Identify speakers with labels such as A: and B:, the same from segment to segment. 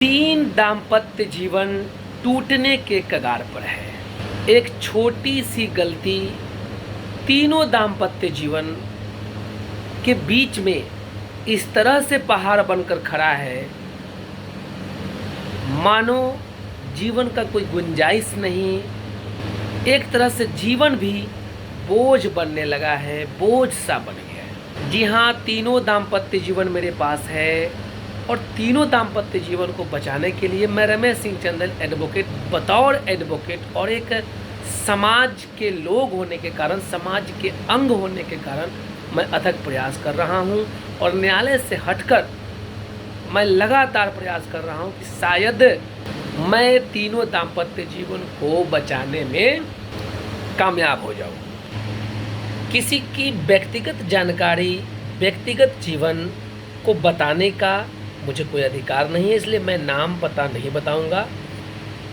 A: तीन दाम्पत्य जीवन टूटने के कगार पर है। एक छोटी सी गलती तीनों दाम्पत्य जीवन के बीच में इस तरह से पहाड़ बनकर खड़ा है, मानो जीवन का कोई गुंजाइश नहीं। एक तरह से जीवन भी बोझ बनने लगा है, बोझ सा बन गया है। जी हाँ, तीनों दाम्पत्य जीवन मेरे पास है और तीनों दाम्पत्य जीवन को बचाने के लिए मैं रमेश सिंह चंदन एडवोकेट, बतौर एडवोकेट और एक समाज के लोग होने के कारण, समाज के अंग होने के कारण मैं अथक प्रयास कर रहा हूं और न्यायालय से हटकर मैं लगातार प्रयास कर रहा हूं कि शायद मैं तीनों दाम्पत्य जीवन को बचाने में कामयाब हो जाऊं। किसी की व्यक्तिगत जानकारी, व्यक्तिगत जीवन को बताने का मुझे कोई अधिकार नहीं है, इसलिए मैं नाम पता नहीं बताऊंगा।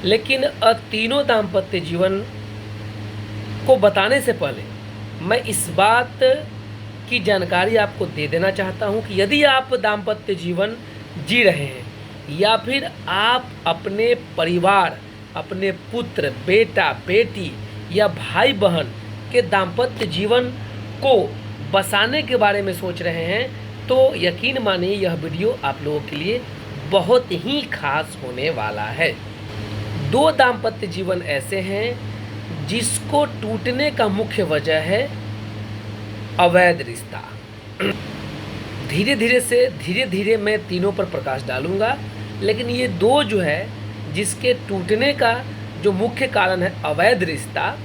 A: लेकिन तीनों दाम्पत्य जीवन को बताने से पहले मैं इस बात की जानकारी आपको दे देना चाहता हूं कि यदि आप दाम्पत्य जीवन जी रहे हैं या फिर आप अपने परिवार, अपने पुत्र, बेटा, बेटी या भाई बहन के दाम्पत्य जीवन को बसाने के बारे में सोच रहे हैं, तो यकीन मानिए यह वीडियो आप लोगों के लिए बहुत ही खास होने वाला है। दो दाम्पत्य जीवन ऐसे हैं जिसको टूटने का मुख्य वजह है अवैध रिश्ता। धीरे धीरे मैं तीनों पर प्रकाश डालूंगा, लेकिन ये दो जो है जिसके टूटने का जो मुख्य कारण है अवैध रिश्ता,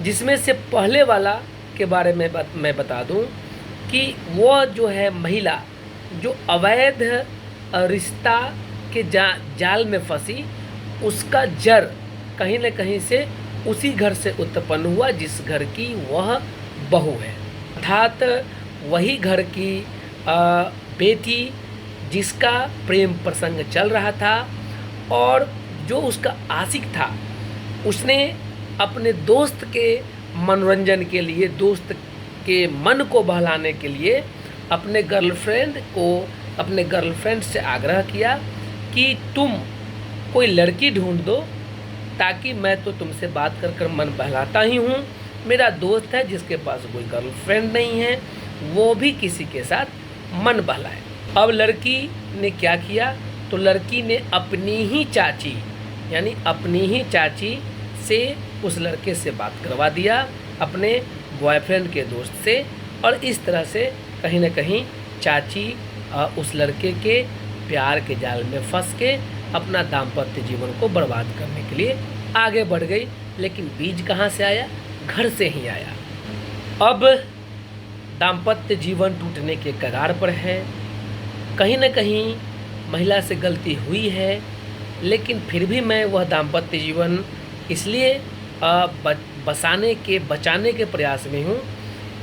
A: जिसमें से पहले वाला के बारे में मैं बता दूं कि वह जो है महिला जो अवैध रिश्ता के जाल में फंसी, उसका जड़ कहीं न कहीं से उसी घर से उत्पन्न हुआ जिस घर की वह बहू है, अर्थात वही घर की बेटी जिसका प्रेम प्रसंग चल रहा था और जो उसका आशिक था, उसने अपने दोस्त के मनोरंजन के लिए, दोस्त के मन को बहलाने के लिए अपने गर्लफ्रेंड से आग्रह किया कि तुम कोई लड़की ढूंढ दो, ताकि मैं तो तुमसे बात कर मन बहलाता ही हूँ, मेरा दोस्त है जिसके पास कोई गर्लफ्रेंड नहीं है, वो भी किसी के साथ मन बहलाए। अब लड़की ने क्या किया, तो लड़की ने अपनी ही चाची से उस लड़के से बात करवा दिया, अपने बॉयफ्रेंड के दोस्त से, और इस तरह से कहीं ना कहीं चाची उस लड़के के प्यार के जाल में फंस के अपना दाम्पत्य जीवन को बर्बाद करने के लिए आगे बढ़ गई। लेकिन बीज कहाँ से आया? घर से ही आया। अब दाम्पत्य जीवन टूटने के कगार पर है। कहीं न कहीं महिला से गलती हुई है, लेकिन फिर भी मैं वह दाम्पत्य जीवन इसलिए बचाने के प्रयास में हूँ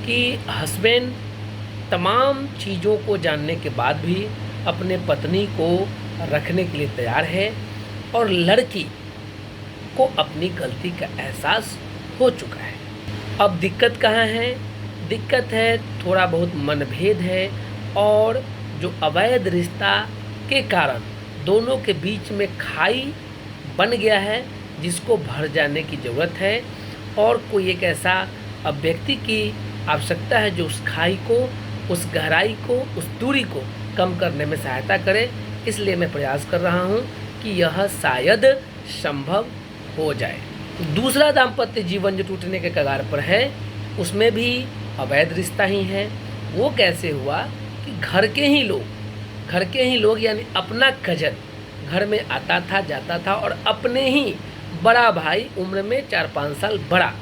A: कि हस्बैंड तमाम चीज़ों को जानने के बाद भी अपने पत्नी को रखने के लिए तैयार है और लड़की को अपनी गलती का एहसास हो चुका है। अब दिक्कत कहाँ है? दिक्कत है थोड़ा बहुत मनभेद है, और जो अवैध रिश्ता के कारण दोनों के बीच में खाई बन गया है, जिसको भर जाने की ज़रूरत है, और कोई एक ऐसा व्यक्ति की आवश्यकता है जो उस खाई को, उस गहराई को, उस दूरी को कम करने में सहायता करे। इसलिए मैं प्रयास कर रहा हूँ कि यह शायद संभव हो जाए। दूसरा दाम्पत्य जीवन जो टूटने के कगार पर है, उसमें भी अवैध रिश्ता ही है। वो कैसे हुआ कि घर के ही लोग यानी अपना कजन घर में आता था, जाता था, और अपने ही बड़ा भाई, उम्र में 4-5 साल बड़ा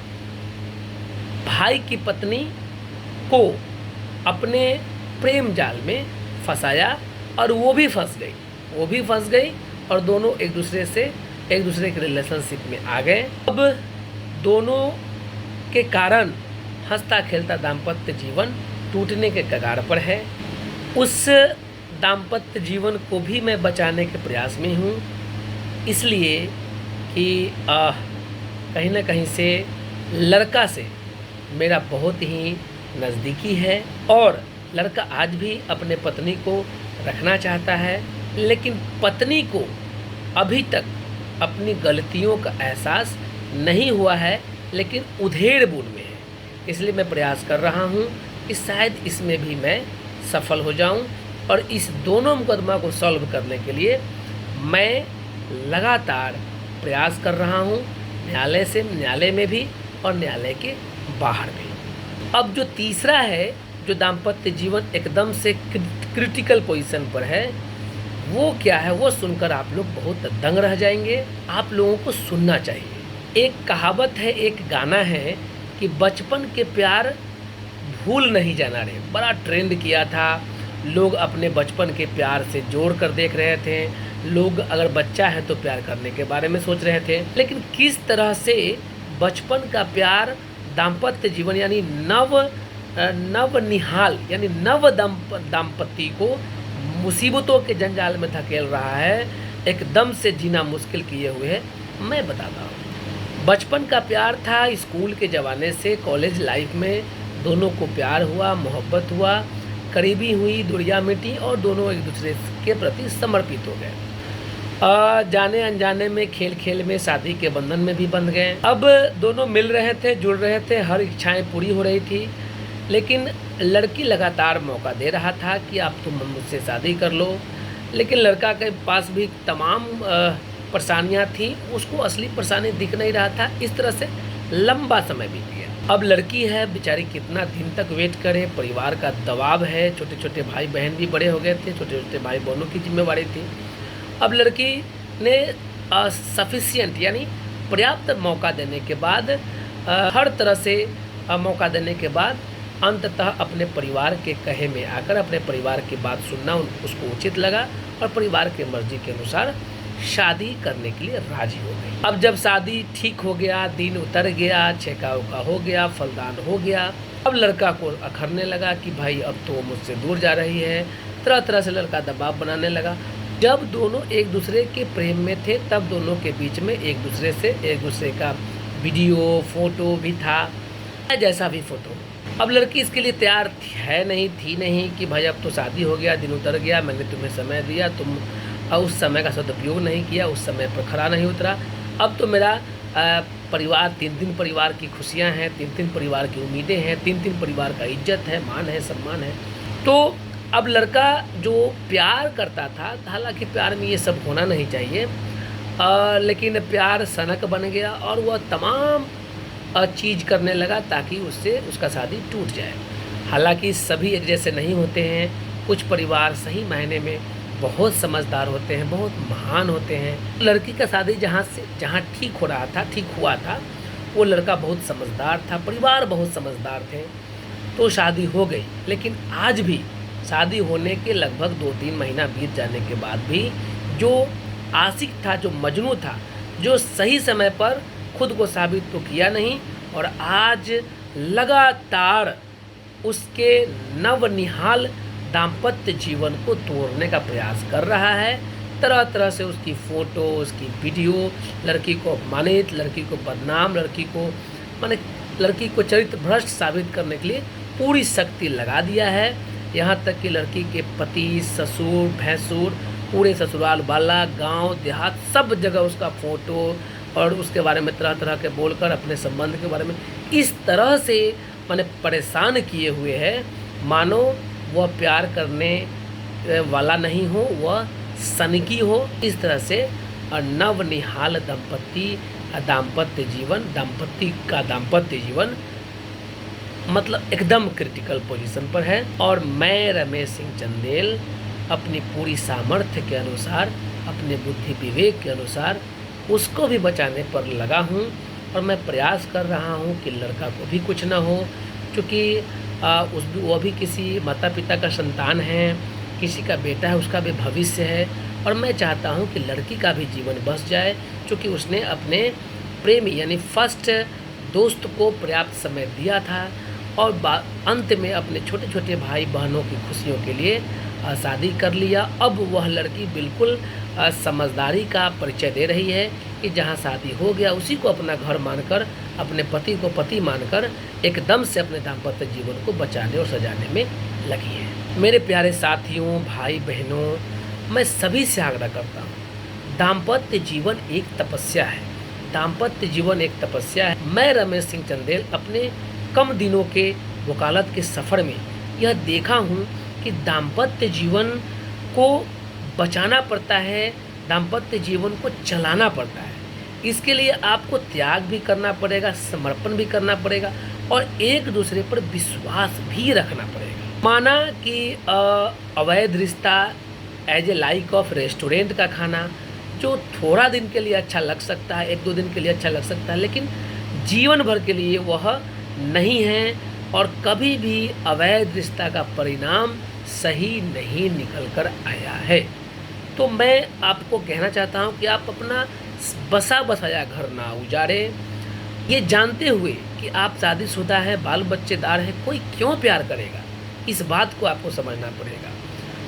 A: भाई की पत्नी को अपने प्रेम जाल में फंसाया, और वो भी फंस गई और दोनों एक दूसरे के रिलेशनशिप में आ गए। अब दोनों के कारण हंसता खेलता दाम्पत्य जीवन टूटने के कगार पर है। उस दाम्पत्य जीवन को भी मैं बचाने के प्रयास में हूँ, इसलिए कि कहीं ना कहीं से लड़का से मेरा बहुत ही नज़दीकी है, और लड़का आज भी अपने पत्नी को रखना चाहता है, लेकिन पत्नी को अभी तक अपनी गलतियों का एहसास नहीं हुआ है, लेकिन उधेड़ बुन में है। इसलिए मैं प्रयास कर रहा हूँ कि शायद इसमें भी मैं सफल हो जाऊँ, और इस दोनों मुकदमा को सॉल्व करने के लिए मैं लगातार प्रयास कर रहा हूँ, न्यायालय में भी और न्यायालय के बाहर भी। अब जो तीसरा है, जो दाम्पत्य जीवन एकदम से क्रिटिकल पोजीशन पर है, वो क्या है, वो सुनकर आप लोग बहुत दंग रह जाएंगे। आप लोगों को सुनना चाहिए। एक कहावत है, एक गाना है कि बचपन के प्यार भूल नहीं जाना रे, बड़ा ट्रेंड किया था। लोग अपने बचपन के प्यार से जोड़ कर देख रहे थे। लोग अगर बच्चा है तो प्यार करने के बारे में सोच रहे थे, लेकिन किस तरह से बचपन का प्यार दाम्पत्य जीवन यानी नवनिहाल यानी दाम्पत्य को मुसीबतों के जंजाल में धकेल रहा है, एकदम से जीना मुश्किल किए हुए है। मैं बताता हूँ, बचपन का प्यार था, स्कूल के ज़माने से कॉलेज लाइफ में दोनों को प्यार हुआ, मोहब्बत हुआ, करीबी हुई, दूरियां मिटी और दोनों एक दूसरे के प्रति समर्पित हो गए। जाने अनजाने में, खेल खेल में, शादी के बंधन में भी बंध गए। अब दोनों मिल रहे थे, जुड़ रहे थे, हर इच्छाएं पूरी हो रही थी, लेकिन लड़की लगातार मौका दे रहा था कि आप तुम मुझसे शादी कर लो। लेकिन लड़का के पास भी तमाम परेशानियां थी, उसको असली परेशानी दिख नहीं रहा था। इस तरह से लंबा समय बीत गया। अब लड़की है बेचारी, कितना दिन तक वेट करे, परिवार का दबाव है, छोटे छोटे भाई बहन भी बड़े हो गए थे, छोटे छोटे भाई बहनों की जिम्मेवारी थी। अब लड़की ने सफिशिएंट यानी पर्याप्त मौका देने के बाद, हर तरह से मौका देने के बाद अंततः अपने परिवार के कहे में आकर अपने परिवार की बात सुनना उसको उचित लगा और परिवार के मर्जी के अनुसार शादी करने के लिए राजी हो गई। अब जब शादी ठीक हो गया, दिन उतर गया, छेका उका हो गया, फलदान हो गया, अब लड़का को अखरने लगा कि भाई अब तो मुझसे दूर जा रही है। तरह तरह से लड़का दबाव बनाने लगा। जब दोनों एक दूसरे के प्रेम में थे, तब दोनों के बीच में एक दूसरे का वीडियो फोटो भी था, जैसा भी फोटो। अब लड़की इसके लिए तैयार थी नहीं कि भाई अब तो शादी हो गया, दिन उतर गया, मैंने तुम्हें समय दिया, तुम उस समय का सदुपयोग नहीं किया, उस समय पर खरा नहीं उतरा। अब तो मेरा परिवार, तीन परिवार की खुशियां हैं, तीन परिवार की उम्मीदें हैं, तीन परिवार का इज्जत है, मान है, सम्मान है। तो अब लड़का जो प्यार करता था, हालांकि प्यार में ये सब होना नहीं चाहिए, लेकिन प्यार सनक बन गया और वह तमाम चीज़ करने लगा ताकि उससे उसका शादी टूट जाए। हालांकि सभी एक जैसे नहीं होते हैं। कुछ परिवार सही मायने में बहुत समझदार होते हैं, बहुत महान होते हैं। लड़की का शादी जहाँ ठीक हुआ था, वो लड़का बहुत समझदार था, परिवार बहुत समझदार थे, तो शादी हो गई। लेकिन आज भी शादी होने के लगभग 2-3 महीना बीत जाने के बाद भी जो आशिक था, जो मजनू था, जो सही समय पर खुद को साबित तो किया नहीं, और आज लगातार उसके नवनिहाल दाम्पत्य जीवन को तोड़ने का प्रयास कर रहा है। तरह तरह से उसकी फ़ोटो, उसकी वीडियो, लड़की को अपमानित, लड़की को बदनाम, लड़की को चरित्र भ्रष्ट साबित करने के लिए पूरी शक्ति लगा दिया है। यहाँ तक कि लड़की के पति, ससुर, भैंसुर, पूरे ससुराल वाला, गांव देहात, सब जगह उसका फ़ोटो और उसके बारे में तरह तरह के बोलकर अपने संबंध के बारे में इस तरह से परेशान किए हुए है, मानो वह प्यार करने वाला नहीं हो, वह सनकी हो। इस तरह से नवनिहाल दाम्पत्य जीवन मतलब एकदम क्रिटिकल पोजीशन पर है। और मैं रमेश सिंह चंदेल अपनी पूरी सामर्थ्य के अनुसार, अपने बुद्धि विवेक के अनुसार उसको भी बचाने पर लगा हूँ, और मैं प्रयास कर रहा हूँ कि लड़का को भी कुछ ना हो, क्योंकि वो भी किसी माता पिता का संतान है, किसी का बेटा है, उसका भी भविष्य है। और मैं चाहता हूँ कि लड़की का भी जीवन बस जाए, क्योंकि उसने अपने प्रेमी यानी फर्स्ट दोस्त को पर्याप्त समय दिया था, और अंत में अपने छोटे छोटे भाई बहनों की खुशियों के लिए शादी कर लिया। अब वह लड़की बिल्कुल समझदारी का परिचय दे रही है कि जहाँ शादी हो गया उसी को अपना घर मानकर, अपने पति को पति मानकर एकदम से अपने दाम्पत्य जीवन को बचाने और सजाने में लगी है। मेरे प्यारे साथियों, भाई बहनों, मैं सभी से आग्रह करता हूँ, दाम्पत्य जीवन एक तपस्या है। दाम्पत्य जीवन एक तपस्या है। मैं रमेश सिंह चंदेल अपने कम दिनों के वकालत के सफ़र में यह देखा हूँ कि दाम्पत्य जीवन को बचाना पड़ता है, दाम्पत्य जीवन को चलाना पड़ता है। इसके लिए आपको त्याग भी करना पड़ेगा, समर्पण भी करना पड़ेगा और एक दूसरे पर विश्वास भी रखना पड़ेगा। माना कि अवैध रिश्ता as a like of restaurant का खाना, जो थोड़ा दिन के लिए अच्छा लग सकता है, 1-2 दिन के लिए अच्छा लग सकता है, लेकिन जीवन भर के लिए वह नहीं है और कभी भी अवैध रिश्ता का परिणाम सही नहीं निकल कर आया है। तो मैं आपको कहना चाहता हूं कि आप अपना बसा बसाया घर ना उजाड़ें, ये जानते हुए कि आप शादीशुदा है, बाल बच्चेदार है, कोई क्यों प्यार करेगा, इस बात को आपको समझना पड़ेगा।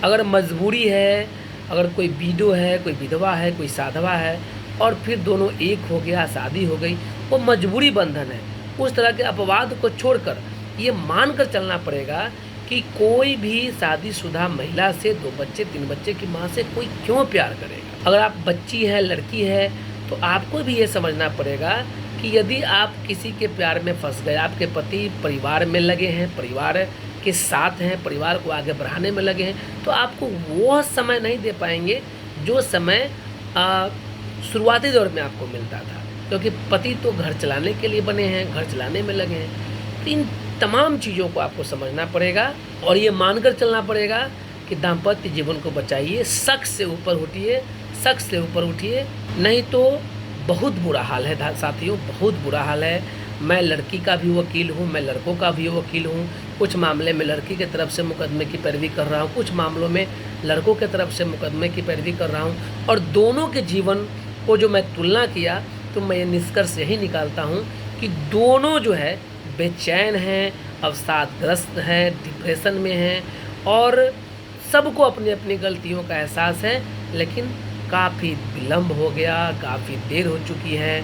A: अगर मजबूरी है, अगर कोई विडो है, कोई विधवा है, कोई साधवा है और फिर दोनों एक हो गया, शादी हो गई, वो मजबूरी बंधन है। उस तरह के अपवाद को छोड़कर ये मान कर चलना पड़ेगा कि कोई भी शादीशुदा महिला से 2 बच्चे 3 बच्चे की माँ से कोई क्यों प्यार करेगा। अगर आप बच्ची है, लड़की है, तो आपको भी ये समझना पड़ेगा कि यदि आप किसी के प्यार में फंस गए, आपके पति परिवार में लगे हैं, परिवार के साथ हैं, परिवार को आगे बढ़ाने में लगे हैं, तो आपको वो समय नहीं दे पाएंगे जो समय शुरुआती दौर में आपको मिलता था, क्योंकि पति तो घर चलाने के लिए बने हैं, घर चलाने में लगे हैं। तो इन तमाम चीज़ों को आपको समझना पड़ेगा और ये मानकर चलना पड़ेगा कि दाम्पत्य जीवन को बचाइए, शक से ऊपर उठिए, शक से ऊपर उठिए, नहीं तो बहुत बुरा हाल है साथियों, बहुत बुरा हाल है। मैं लड़की का भी वकील हूँ, मैं लड़कों का भी वकील हूँ। कुछ मामले में लड़की की तरफ से मुकदमे की पैरवी कर रहा हूँ, कुछ मामलों में लड़कों की तरफ से मुकदमे की पैरवी कर रहा हूँ और दोनों के जीवन को जो मैं तुलना किया तो मैं ये निष्कर्ष यही निकालता हूँ कि दोनों जो है बेचैन हैं, अवसादग्रस्त हैं, डिप्रेशन में हैं और सबको अपनी अपनी गलतियों का एहसास है, लेकिन काफ़ी विलम्ब हो गया, काफ़ी देर हो चुकी है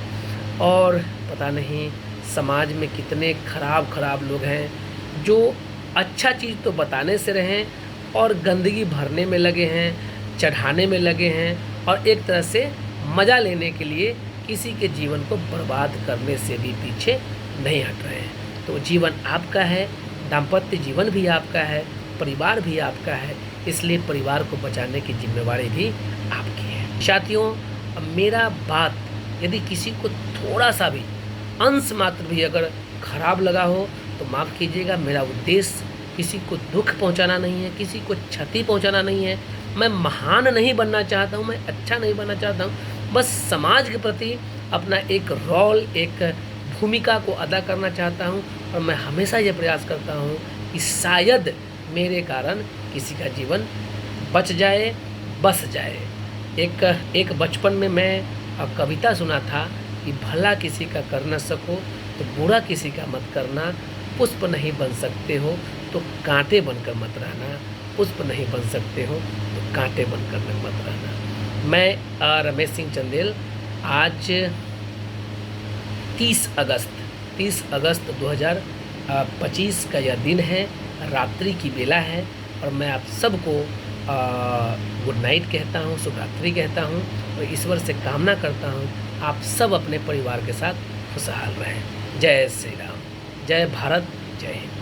A: और पता नहीं समाज में कितने खराब लोग हैं जो अच्छा चीज़ तो बताने से रहें और गंदगी भरने में लगे हैं, चढ़ाने में लगे हैं और एक तरह से मज़ा लेने के लिए किसी के जीवन को बर्बाद करने से भी पीछे नहीं हट रहे हैं। तो जीवन आपका है, दाम्पत्य जीवन भी आपका है, परिवार भी आपका है, इसलिए परिवार को बचाने की जिम्मेवारी भी आपकी है। साथियों, मेरा बात यदि किसी को थोड़ा सा भी अंश मात्र भी अगर खराब लगा हो तो माफ़ कीजिएगा। मेरा उद्देश्य किसी को दुख पहुंचाना नहीं है, किसी को क्षति पहुंचाना नहीं है। मैं महान नहीं बनना चाहता हूं, मैं अच्छा नहीं बनना चाहता हूं, बस समाज के प्रति अपना एक रोल, एक भूमिका को अदा करना चाहता हूं और मैं हमेशा ये प्रयास करता हूं कि शायद मेरे कारण किसी का जीवन बच जाए, बस जाए। एक बचपन में मैं कविता सुना था कि भला किसी का कर न सको तो बुरा किसी का मत करना, पुष्प नहीं बन सकते हो तो कांटे बनकर मत रहना, पुष्प नहीं बन सकते हो तो कांटे बनकर मत रहना। मैं रमेश सिंह चंदेल आज 30 अगस्त 2025 का यह दिन है, रात्रि की बेला है और मैं आप सबको गुड नाइट कहता हूँ, शुभ रात्रि कहता हूँ और ईश्वर से कामना करता हूँ आप सब अपने परिवार के साथ खुशहाल रहें। जय श्री राम, जय भारत, जय हिंद।